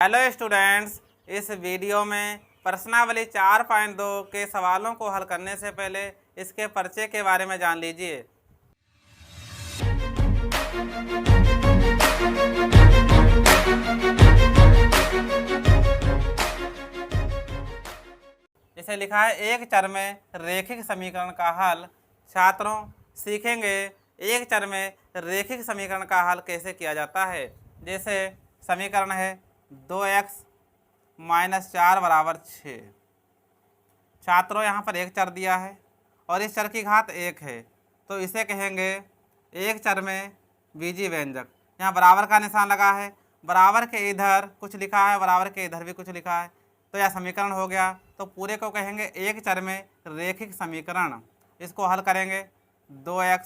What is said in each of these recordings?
Hello students, इस video में प्रश्नावली 4.2 के सवालों को हल करने से पहले इसके पर्चे के बारे में जान लीजिए। इसे लिखा है एक चर में रेखिक समीकरण का हल। छात्रों सीखेंगे एक चर में रेखिक समीकरण का हल कैसे किया जाता है। जैसे समीकरण है 2x - 4 = 6। छात्रों यहाँ पर एक चर दिया है और इस चर की घात 1 है, तो इसे कहेंगे एक चर में बीजीय व्यंजक। यहाँ बराबर का निशान लगा है, बराबर के इधर कुछ लिखा है, बराबर के इधर भी कुछ लिखा है, तो यह समीकरण हो गया। तो पूरे को कहेंगे एक चर में रेखिक समीकरण। इसको हल करेंगे 2x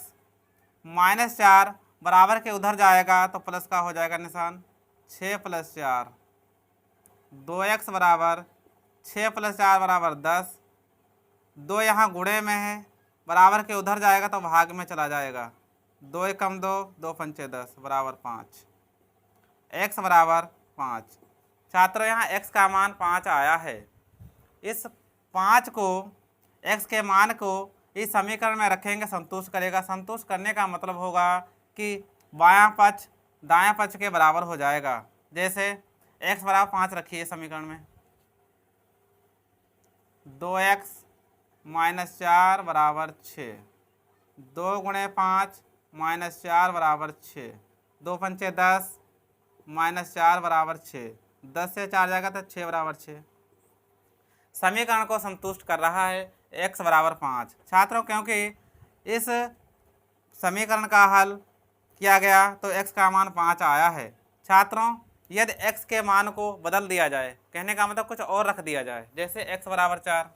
- 4 बराबर के उधर जाएगा तो प्लस का हो जाएगा निशान, 6 + 4। 2x बराबर 6 + 4 = 10। 2 यहाँ गुणे में है, बराबर के उधर जाएगा तो भाग में चला जाएगा। 2 × 2 = 2 × 5 = 10 = 5। x बराबर 5। छात्रों यहाँ x का मान 5 आया है। इस 5 को, x के मान को इस समीकरण में रखेंगे, संतुष्ट करेगा। संतुष्ट करने का मतलब होगा कि बायां पक्ष दायां पक्ष के बराबर हो जाएगा। जैसे x बराबर 5 रखिए समीकरण में, 2x - 4 = 6। 2 × 5 - 4 = 6। 2 × 5 = 10 - 4 = 6। 10 से 4 जाएगा तो 6 = 6। समीकरण को संतुष्ट कर रहा है x बराबर 5। छात्रों क्योंकि इस समीकरण का हल किया गया तो x का मान 5 आया है। छात्रों यदि x के मान को बदल दिया जाए, कहने का मतलब कुछ और रख दिया जाए, जैसे x बराबर 4।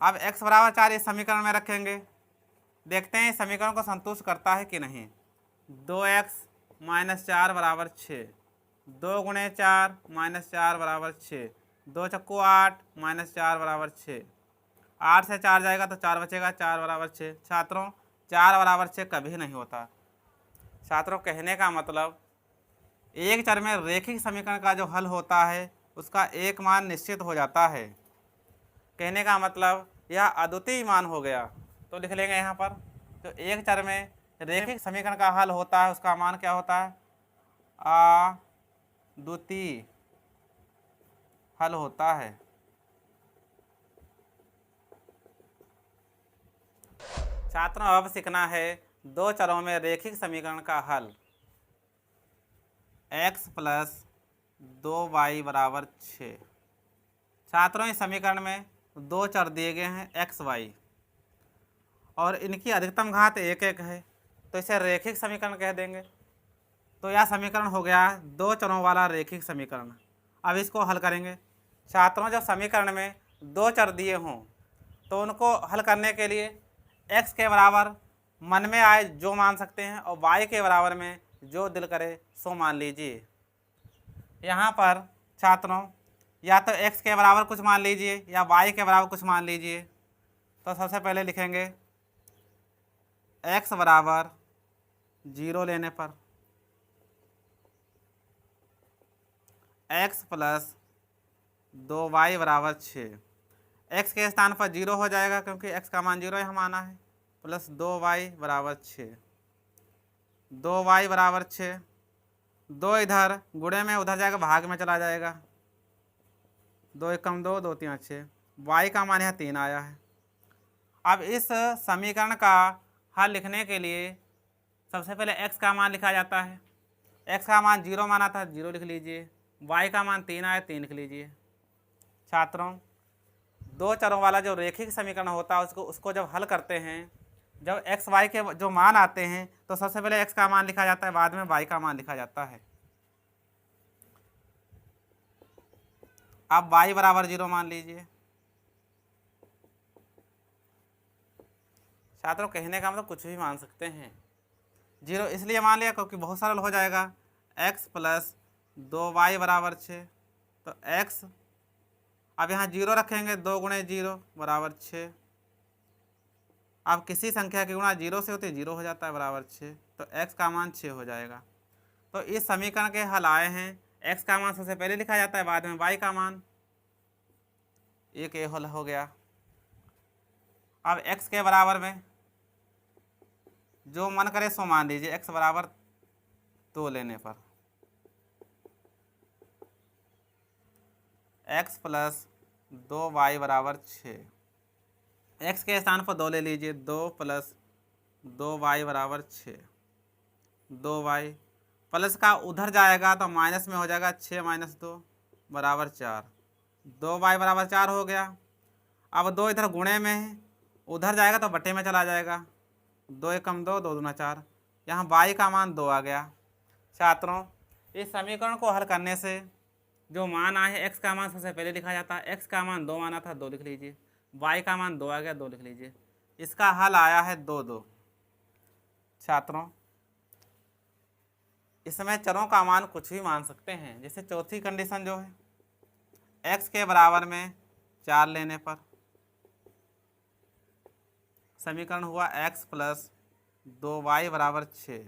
अब x बराबर 4 इस समीकरण में रखेंगे, देखते हैं इस समीकरण को संतुष्ट करता है कि नहीं। 2x - 4 = 6। 2 × 4 - 4 = 6। 2 × 8 - 4 = 6। 8 से 4 जाएगा तो 4 बचेगा, 4 = 6। छात्रों 4 = 6 कभी नहीं होता। छात्रों कहने का मतलब एक चर में रेखिक समीकरण का जो हल होता है उसका एक मान निश्चित हो जाता है। कहने का मतलब यह अद्वितीय मान हो गया। तो लिख लेंगे यहाँ पर, तो एक चर में रेखिक समीकरण का हल होता है उसका मान क्या होता है, अद्वितीय हल होता है। छात्रों अब सीखना है दो चरों में रेखिक समीकरण का हल। x + 2y = 6। छात्रों इस समीकरण में दो चर दिए गए हैं x, y, और इनकी अधिकतम घात 1 1 है, तो इसे रेखिक समीकरण कह देंगे। तो यह समीकरण हो गया दो चरों वाला रेखिक समीकरण। अब इसको हल करेंगे। छात्रों जब समीकरण में दो चर दिए हों तो उनको हल करने के लिए x के बराबर मन में आए जो मान सकते हैं और y के बराबर में जो दिल करे सो मान लीजिए। यहाँ पर छात्रों या तो x के बराबर कुछ मान लीजिए या y के बराबर कुछ मान लीजिए। तो सबसे पहले लिखेंगे x बराबर 0 लेने पर x + 2y = 6। x के स्थान पर 0 हो जाएगा क्योंकि x का मान 0 यहाँ माना है, प्लस 2y = 6। 2y = 6। 2 इधर गुणे में उधर जाएगा, भाग में चला जाएगा। 2 × 2 = 2 × 3 = 6। y का मान यहाँ 3 आया है। अब इस समीकरण का हल लिखने के लिए सबसे पहले x का मान लिखा जाता है। x का मान 0 माना था, 0 लिख लीजिए। y का मान 3 आया, 3 लिख लीजिए। छात्रों दो चरों वाला जो रेखिक समीकरण होता है उसको जब हल करते हैं, जब x y के जो मान आते हैं तो सबसे पहले x का मान लिखा जाता है, बाद में y का मान लिखा जाता है। अब y बराबर 0 मान लीजिए। छात्रों कहने का मतलब कुछ भी मान सकते हैं। 0 इसलिए मान लिया क्योंकि बहुत सरल हो जाएगा। x + 2y = 6। तो x अब यहाँ 0 रखेंगे, 2 × 0 = 6। अब किसी संख्या की गुणा 0 से होती है 0 हो जाता है, बराबर 6। तो x का मान 6 हो जाएगा। तो इस समीकरण के हल आए हैं। x का मान सबसे पहले लिखा जाता है, बाद में y का मान। एक ये हल हो गया। अब x के बराबर में जो मन करे सो मान लीजिए। x बराबर 2 लेने पर x प्लस 2y बराबर 6। x के स्थान पर 2 ले लीजिए। 2 प्लस 2y बराबर 6। 2y प्लस का उधर जाएगा तो माइनस में हो जाएगा। 6 माइनस 2 बराबर 4। 2y बराबर 4 हो गया। अब 2 इधर गुणे में है, उधर जाएगा तो बटे में चला जाएगा। 2 एकम 2, 2 दूना 4। यहाँ y का मान 2 आ गया। छात्रों, इस समीकरण को हल करने से जो मान आए है, x का मान सबसे पहले लिखा जाता है। x का मान 2 माना था, 2 लिख लीजिए। y का मान 2 आ गया, 2 लिख लीजिए। इसका हल आया है 2, 2। छात्रों, इसमें चरों का मान कुछ भी मान सकते हैं। जैसे चौथी कंडीशन जो है, x के बराबर में 4 लेने पर समीकरण हुआ x प्लस 2y बराबर 6।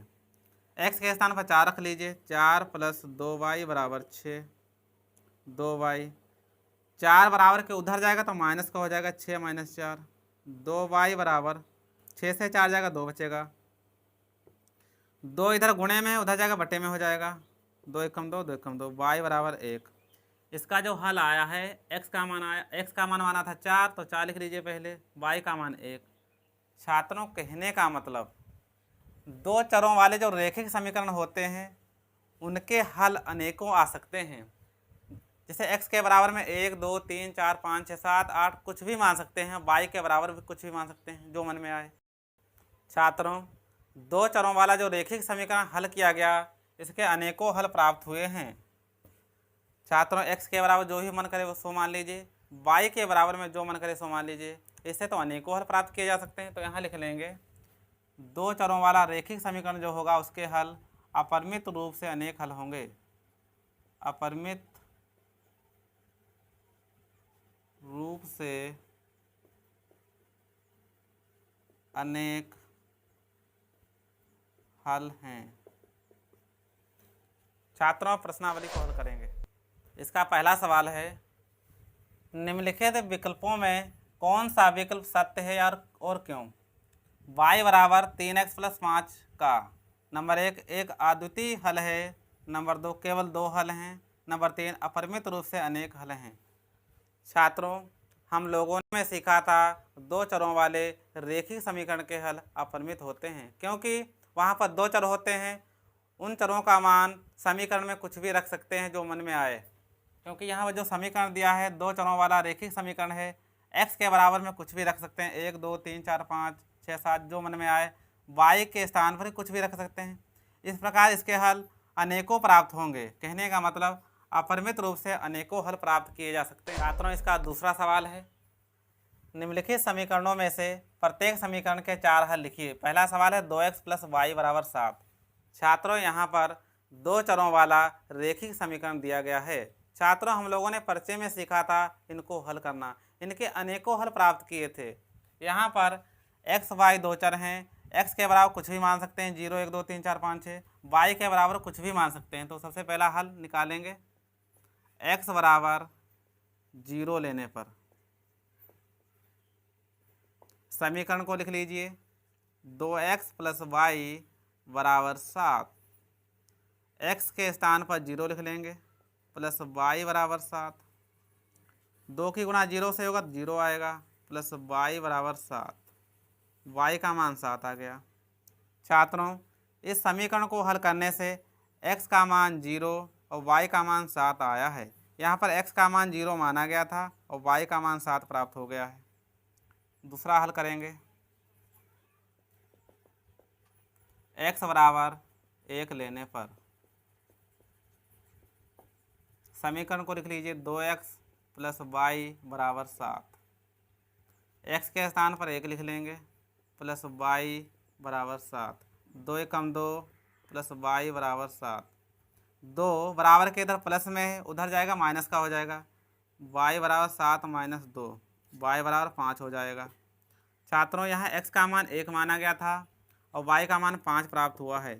x के स्थान पर 4 रख लीजिए। 4 प्लस 2y बराबर 6। 2y 4 बराबर के उधर जाएगा तो माइनस का हो जाएगा। 6 माइनस 4। 2y बराबर 6 से 4 जाएगा, 2 बचेगा। 2 इधर गुणे में, उधर जाएगा बटे में हो जाएगा। 2 एकम 2, 2 एकम 2। y बराबर 1। इसका जो हल आया है, x का मान आया, x का मान माना था 4 तो 4 लिख लीजिए पहले। y का मान 1। छात्रों, कहने का मतलब दो चरों वाले जो रैखिक समीकरण होते हैं उनके हल अनेकों आ सकते हैं। जैसे x के बराबर में 1, 2, 3, 4, 5, 6, 7, 8 कुछ भी मान सकते हैं। y के बराबर भी कुछ भी मान सकते हैं, जो मन में आए। छात्रों, दो चरों वाला जो रैखिक समीकरण हल किया गया, इसके अनेकों हल प्राप्त हुए हैं। छात्रों, x के बराबर जो भी मन करे वो सो मान लीजिए। y के बराबर में जो मन करे सो मान लीजिए। इससे तो अनेकों हल प्राप्त किए जा सकते हैं। तो यहाँ लिख लेंगे, दो चरों वाला रैखिक समीकरण जो होगा उसके हल अपरिमित रूप से अनेक हल होंगे। अपरिमित रूप से अनेक हल हैं। छात्रों, प्रश्नावली को हल करेंगे। इसका पहला सवाल है, निम्नलिखित विकल्पों में कौन सा विकल्प सत्य है और क्यों? y बराबर 3x प्लस 5 का नंबर 1 एक अद्वितीय हल है। नंबर 2 केवल 2 हल हैं। नंबर 3 अपरिमित रूप से अनेक हल हैं। छात्रों, हम लोगों ने सीखा था दो चरों वाले रैखिक समीकरण के हल अपरिमित होते हैं, क्योंकि वहाँ पर दो चर होते हैं। उन चरों का मान समीकरण में कुछ भी रख सकते हैं जो मन में आए, क्योंकि यहाँ पर जो समीकरण दिया है दो चरों वाला रैखिक समीकरण है। x के बराबर में कुछ भी रख सकते हैं, 1, 2, 3, 4, 5, 6, 7 जो मन में आए। y के स्थान पर कुछ भी रख सकते हैं। इस प्रकार इसके हल अनेकों प्राप्त होंगे। कहने का मतलब अपरिमित रूप से अनेकों हल प्राप्त किए जा सकते हैं। छात्रों, इसका दूसरा सवाल है, निम्नलिखित समीकरणों में से प्रत्येक समीकरण के 4 हल लिखिए। पहला सवाल है 2x प्लस y बराबर 7। छात्रों, यहाँ पर दो चरों वाला रैखिक समीकरण दिया गया है। छात्रों, हम लोगों ने परिचय में सीखा था इनको हल करना। इनके अनेकों हल प्राप्त किए थे। यहाँ पर x, y दो चर हैं। x के बराबर कुछ भी मान सकते हैं, 0, 1, 2, 3, 4, 5, 6। y के बराबर कुछ भी मान सकते हैं। तो सबसे पहला हल निकालेंगे। x बराबर 0 लेने पर समीकरण को लिख लीजिए। 2x प्लस y बराबर 7। x के स्थान पर 0 लिख लेंगे, प्लस y बराबर 7। 2 की गुणा 0 से होगा तो 0 आएगा, प्लस y बराबर 7। y का मान 7 आ गया। छात्रों, इस समीकरण को हल करने से x का मान 0 और y का मान 7 आया है। यहाँ पर x का मान 0 माना गया था और y का मान 7 प्राप्त हो गया है। दूसरा हल करेंगे। x बराबर 1 लेने पर समीकरण को लिख लीजिए। 2x प्लस y बराबर 7। x के स्थान पर 1 लिख लेंगे, प्लस y बराबर 7। 2 एकम 2, प्लस y बराबर 7। 2 बराबर के इधर प्लस में है, उधर जाएगा माइनस का हो जाएगा। y बराबर 7 माइनस 2, y बराबर 5 हो जाएगा। छात्रों, यहाँ x का मान 1 माना गया था और y का मान 5 प्राप्त हुआ है।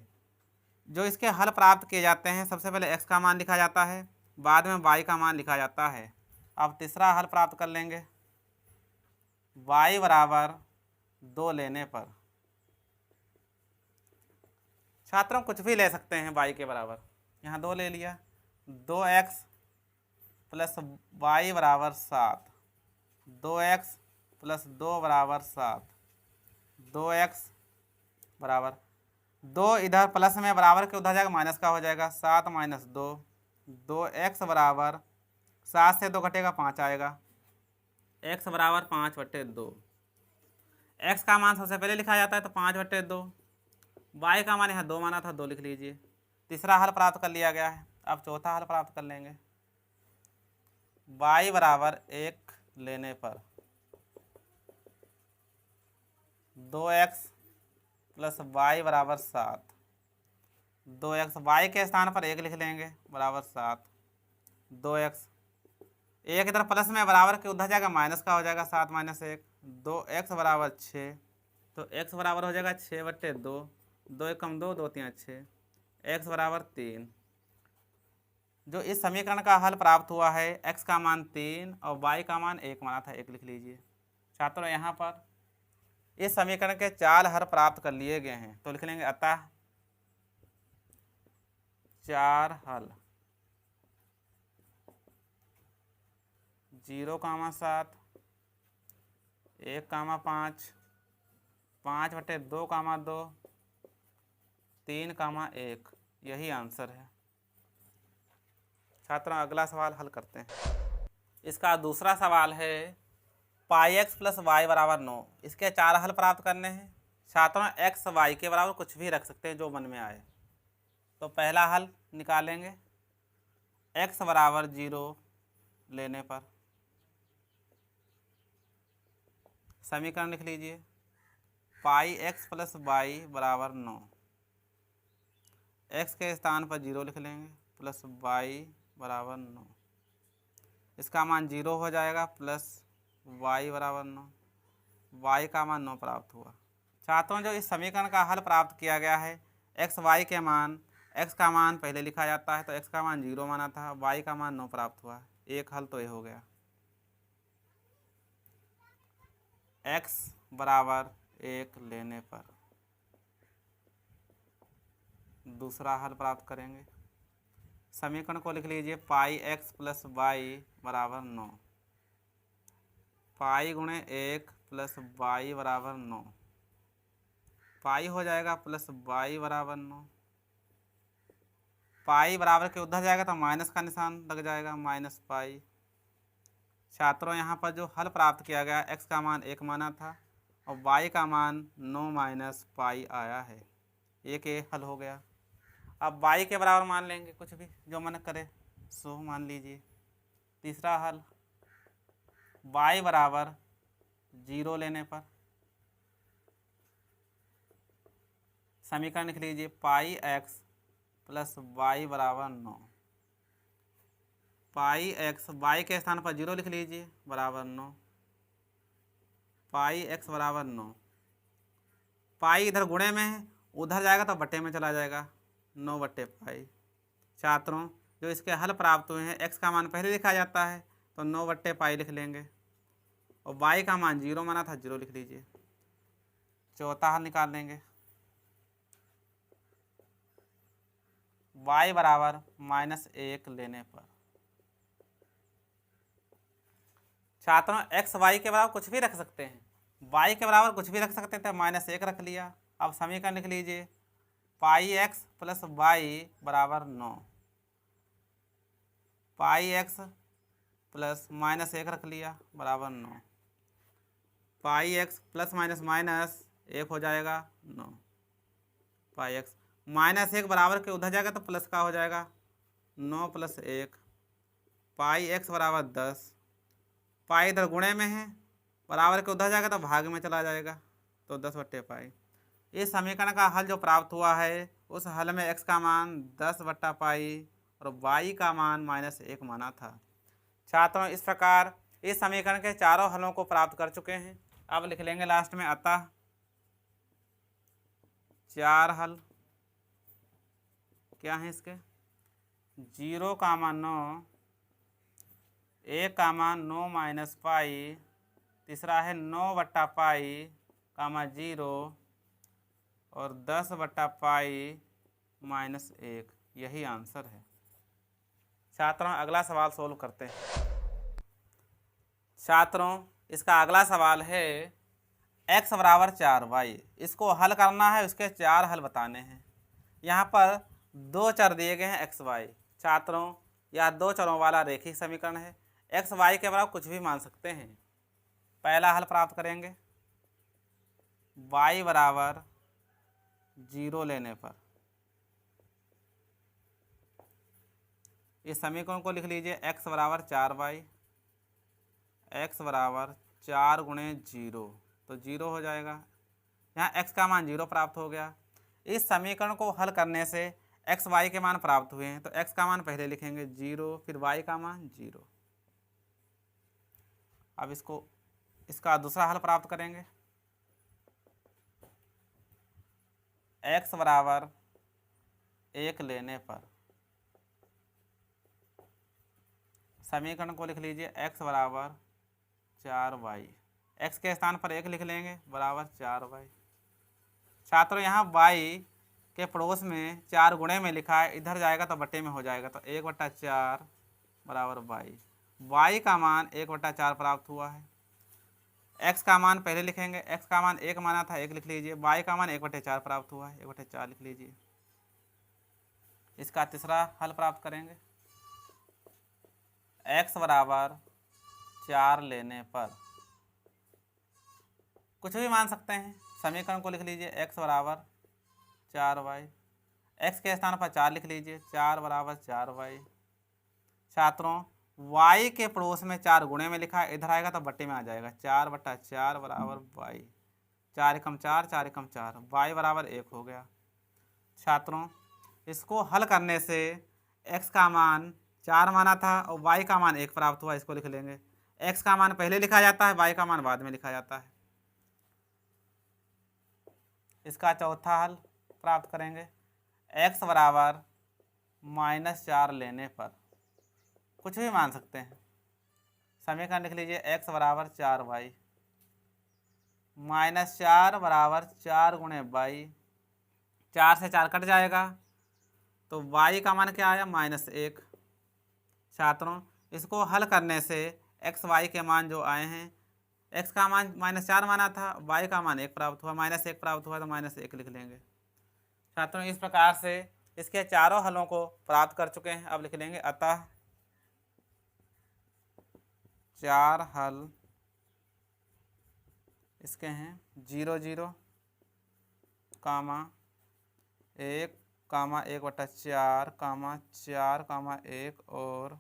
जो इसके हल प्राप्त किए जाते हैं, सबसे पहले x का मान लिखा जाता है, बाद में y का मान लिखा जाता है। अब तीसरा हल प्राप्त कर लेंगे, y बराबर 2 लेने पर। छात्रों कुछ भी ले सकते हैं y के बराबर, यहाँ 2 ले लिया, 2x प्लस y बराबर 7, 2x प्लस 2 बराबर 7, 2x बराबर 2 इधर प्लस में बराबर के उधर जाएगा माइनस का हो जाएगा, 7 माइनस 2, 2x बराबर 7 से 2 घटेगा 5 आएगा, x बराबर 5/2। x का मान सबसे पहले लिखा जाता है तो 5/2, y का मान यहाँ 2 माना था, 2 लिख लीजिए। तीसरा हल प्राप्त कर लिया गया है। अब चौथा हल प्राप्त कर लेंगे, y बराबर 1 लेने पर 2x प्लस y बराबर 7, 2x y के स्थान पर 1 लिख लेंगे बराबर 7, 2x 1 इधर प्लस में बराबर के उधर जाएगा माइनस का हो जाएगा, 7 माइनस 1, 2x बराबर 6, तो x बराबर हो जाएगा 6/2, 2 कम 2, 2 3 6, x बराबर 3। जो इस समीकरण का हल प्राप्त हुआ है, x का मान 3 और y का मान 1 माना था, 1 लिख लीजिए। छात्रों यहाँ पर इस समीकरण के 4 हल प्राप्त कर लिए गए हैं, तो लिख लेंगे अतः 4 हल 0,7, 1,5, 5/2,2, 3,1, यही आंसर है। छात्रों अगला सवाल हल करते हैं। इसका दूसरा सवाल है πx प्लस y बराबर 9। इसके 4 हल प्राप्त करने हैं। छात्रों x y के बराबर कुछ भी रख सकते हैं जो मन में आए। तो पहला हल निकालेंगे, x बराबर 0 लेने पर समीकरण लिख लीजिए, πx प्लस y बराबर 9, x के स्थान पर 0 लिख लेंगे प्लस y बराबर 9, इसका मान 0 हो जाएगा प्लस y बराबर 9, y का मान 9 प्राप्त हुआ। छात्रों जो इस समीकरण का हल प्राप्त किया गया है, x y के मान, x का मान पहले लिखा जाता है तो x का मान 0 माना था, y का मान 9 प्राप्त हुआ। एक हल तो ये हो गया, x बराबर 1 लेने पर दूसरा हल प्राप्त करेंगे। समीकरण को लिख लीजिए, πx प्लस y बराबर 9, पाई गुणे 1 प्लस y बराबर 9, पाई हो जाएगा प्लस y बराबर 9, पाई बराबर के उधर जाएगा तो माइनस का निशान लग जाएगा, माइनस पाई। छात्रों यहाँ पर जो हल प्राप्त किया गया, x का मान 1 माना था और y का मान 9 माइनस पाई आया है। एक हल हो गया। अब y के बराबर मान लेंगे, कुछ भी जो मन करे सो मान लीजिए। तीसरा हल, y बराबर 0 लेने पर समीकरण लिख लीजिए, πx प्लस y बराबर 9, πx y के स्थान पर 0 लिख लीजिए बराबर 9, πx बराबर 9, पाई इधर गुणे में है, उधर जाएगा तो बट्टे में चला जाएगा, 9/पाई। छात्रों जो इसके हल प्राप्त हुए हैं, x का मान पहले लिखा जाता है तो 9/पाई लिख लेंगे और y का मान 0 माना था, 0 लिख लीजिए। चौथा हल निकाल लेंगे, y बराबर -1 लेने पर। छात्रों x y के बराबर कुछ भी रख सकते हैं, y के बराबर कुछ भी रख सकते थे, -1 रख लिया। अब समीकरण लिख लीजिए, πx प्लस y बराबर 9, πx प्लस -1 रख लिया बराबर 9, πx प्लस माइनस माइनस 1 हो जाएगा 9, πx -1 बराबर के उधर जाएगा तो प्लस का हो जाएगा, 9 प्लस 1, πx बराबर 10, पाई इधर गुणे में है, बराबर के उधर जाएगा तो भाग में चला जाएगा तो 10/पाई। इस समीकरण का हल जो प्राप्त हुआ है, उस हल में x का मान 10/पाई और y का मान -1 माना था। छात्रों इस प्रकार इस समीकरण के चारों हलों को प्राप्त कर चुके हैं। अब लिख लेंगे लास्ट में, अतः 4 हल क्या है इसके 0,9, 1,9 माइनस पाई, तीसरा है 9/पाई, 0 और 10/पाई -1। यही आंसर है। छात्रों अगला सवाल सोल्व करते हैं। छात्रों इसका अगला सवाल है x बराबर 4y। इसको हल करना है, उसके 4 हल बताने हैं। यहाँ पर 2 चर दिए गए हैं x y। छात्रों यह 2 चरों वाला रेखिक समीकरण है। x y के बराबर कुछ भी मान सकते हैं। पहला हल प्राप्त करेंगे y बराबर 0 लेने पर। इस समीकरण को लिख लीजिए x बराबर 4y, x बराबर 4 गुणे 0 तो 0 हो जाएगा। यहाँ x का मान 0 प्राप्त हो गया। इस समीकरण को हल करने से x y के मान प्राप्त हुए हैं, तो x का मान पहले लिखेंगे 0, फिर y का मान 0। अब इसका दूसरा हल प्राप्त करेंगे। x बराबर 1 लेने पर समीकरण को लिख लीजिए x बराबर 4y। x के स्थान पर 1 लिख लेंगे बराबर 4y। छात्रों यहाँ y के पड़ोस में 4 गुणे में लिखा है, इधर जाएगा तो बट्टे में हो जाएगा, तो 1/4 बराबर y। y का मान 1/4 प्राप्त हुआ है। x का मान पहले लिखेंगे, x का मान 1 माना था, 1 लिख लीजिए। y का मान 1/4 प्राप्त हुआ है, 1/4 लिख लीजिए। इसका तीसरा हल प्राप्त करेंगे। x बराबर 4 लेने पर कुछ भी मान सकते हैं। समीकरण को लिख लीजिए x बराबर 4y। x के स्थान पर 4 लिख लीजिए, 4 बराबर 4y। छात्रों y के पड़ोस में 4 गुणे में लिखा है, इधर आएगा तो बट्टे में आ जाएगा, 4/4 बराबर y। 4 एकम 4, 4 एकम 4, y बराबर 1 हो गया। छात्रों इसको हल करने से x का मान 4 माना था और y का मान 1 प्राप्त हुआ। इसको लिख लेंगे। x का मान पहले लिखा जाता है, y का मान बाद में लिखा जाता है। इसका चौथा हल प्राप्त करेंगे। x बराबर -4 लेने पर कुछ भी मान सकते हैं। समीकरण लिख लीजिए x बराबर 4y। -4 बराबर 4 गुणे y, 4 से 4 कट जाएगा तो y का मान क्या आया -1। छात्रों इसको हल करने से x y के मान जो आए हैं, x का मान -4 माना था, y का मान 1 प्राप्त हुआ, -1 प्राप्त हुआ तो -1 लिख लेंगे। छात्रों इस प्रकार से इसके चारों हलों को प्राप्त कर चुके हैं। अब लिख लेंगे अतः 4 हल इसके हैं 0, 0, 1, 1/4, 4, 1 और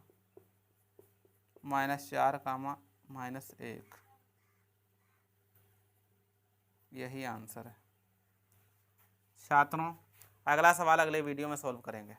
-4, -1। यही आंसर है। छात्रों अगला सवाल अगले वीडियो में सॉल्व करेंगे।